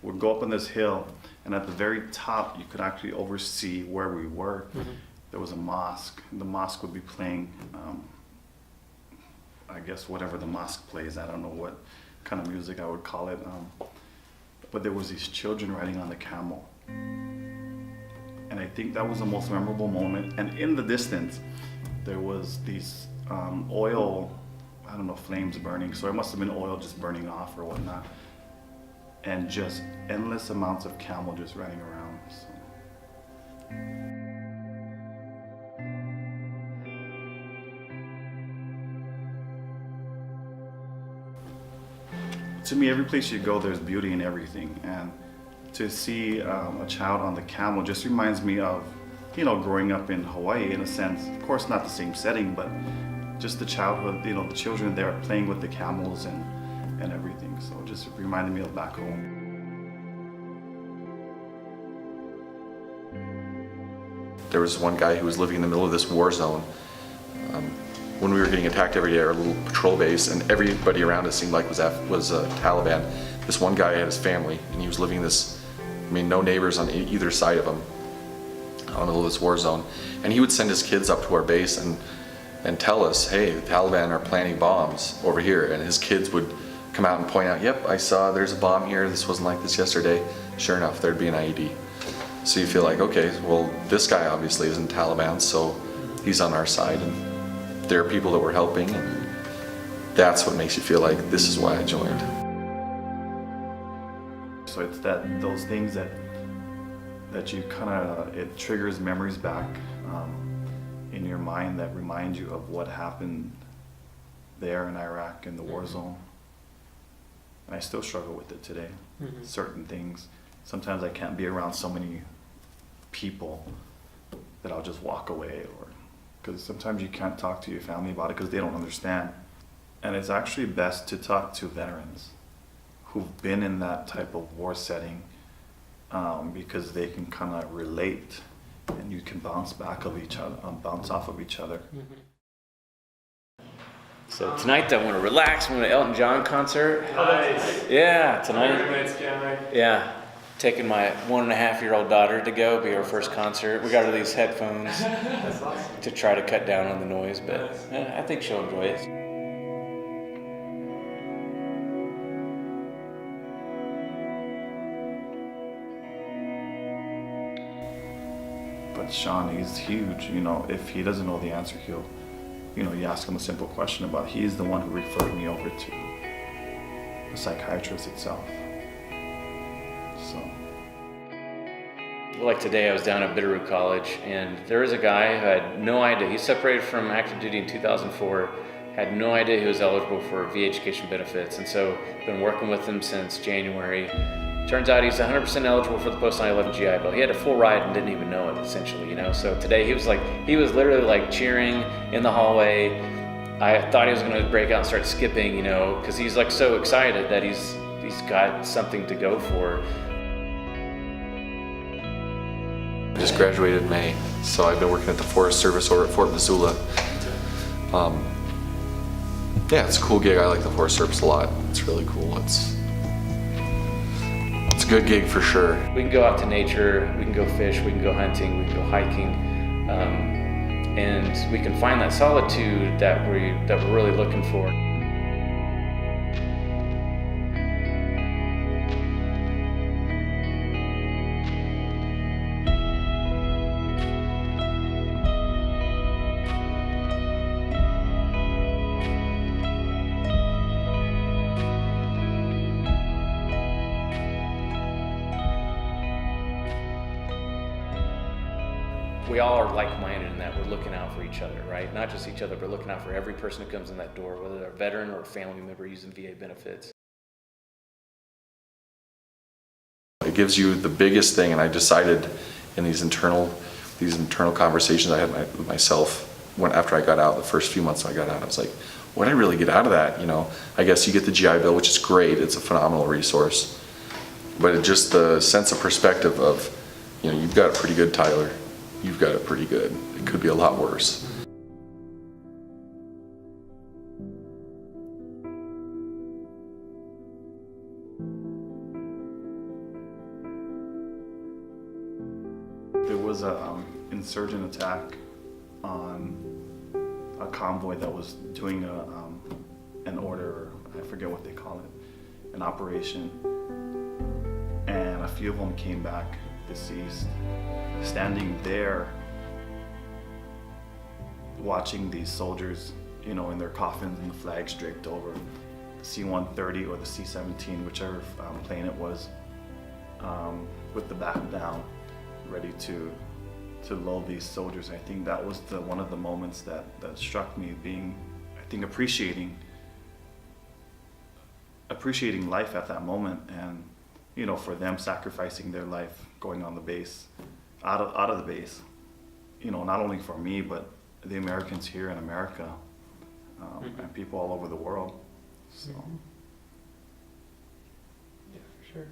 would go up on this hill, and at the very top, you could actually oversee where we were. There was a mosque, and the mosque would be playing, I guess whatever the mosque plays. I don't know what kind of music I would call it. But there was these children riding on the camel. And I think that was the most memorable moment. And in the distance, there was these oil, I don't know, flames burning. So it must have been oil just burning off or whatnot. And just endless amounts of camel just riding around. So. To me, every place you go, there's beauty in everything. And to see a child on the camel just reminds me of, you know, growing up in Hawaii in a sense. Of course, not the same setting, but just the childhood, you know, the children there playing with the camels and everything. So it just reminded me of back home. There was one guy who was living in the middle of this war zone. When we were getting attacked every day at our little patrol base, and everybody around us seemed like was Taliban. This one guy had his family, and he was living in this, I mean, no neighbors on either side of him, in the middle of this war zone. And he would send his kids up to our base and tell us, hey, the Taliban are planting bombs over here. And his kids would come out and point out, yep, I saw there's a bomb here. This wasn't like this yesterday. Sure enough, there'd be an IED. So you feel like, okay, well, this guy obviously isn't Taliban, so he's on our side. And there are people that we're helping, and that's what makes you feel like this is why I joined. So it's those things that you kind of, it triggers memories back in your mind that remind you of what happened there in Iraq in the war zone. And I still struggle with it today. Certain things. Sometimes I can't be around so many people that I'll just walk away, or because sometimes you can't talk to your family about it because they don't understand. And it's actually best to talk to veterans who've been in that type of war setting, because they can kind of relate, and you can bounce off of each other. So tonight I want to relax. I'm going to Elton John concert. Nice. Yeah, tonight. Yeah. Taking my 1.5-year-old daughter to go, be her first concert. We got her these headphones to try to cut down on the noise, but yeah, I think she'll enjoy it. But Sean, he's huge. You know, if he doesn't know the answer, he'll, you know, you ask him a simple question about it. He's the one who referred me over to the psychiatrist itself. So. Like today, I was down at Bitterroot College, and there was a guy who had no idea. He separated from active duty in 2004, had no idea he was eligible for VA education benefits, and so been working with him since January. Turns out he's 100% eligible for the post 9/11 GI Bill. He had a full ride and didn't even know it, essentially, you know. So today he was literally like cheering in the hallway. I thought he was going to break out and start skipping, you know, because he's like so excited that he's got something to go for. I just graduated in May, so I've been working at the Forest Service over at Fort Missoula. Yeah, it's a cool gig. I like the Forest Service a lot. It's really cool. It's a good gig for sure. We can go out to nature, we can go fish, we can go hunting, we can go hiking, and we can find that solitude that we're really looking for. We all are like-minded in that we're looking out for each other, right? Not just each other, but looking out for every person who comes in that door, whether they're a veteran or a family member using VA benefits. It gives you the biggest thing, and I decided in these internal conversations I had with myself after I got out, the first few months I got out, I was like, what did I really get out of that? You know, I guess you get the GI Bill, which is great. It's a phenomenal resource. But it just the sense of perspective of, you know, you've got it pretty good, Tyler. You've got it pretty good. It could be a lot worse. There was a insurgent attack on a convoy that was doing an order, I forget what they call it, an operation, and a few of them came back deceased. Standing there, watching these soldiers, you know, in their coffins and the flags draped over, the C-130 or the C-17, whichever plane it was, with the back down, ready to load these soldiers. I think that was one of the moments that struck me, being, I think, appreciating life at that moment, and, you know, for them sacrificing their life, going on the base, out of the base, you know, not only for me, but the Americans here in America, and people all over the world. So. Yeah, for sure.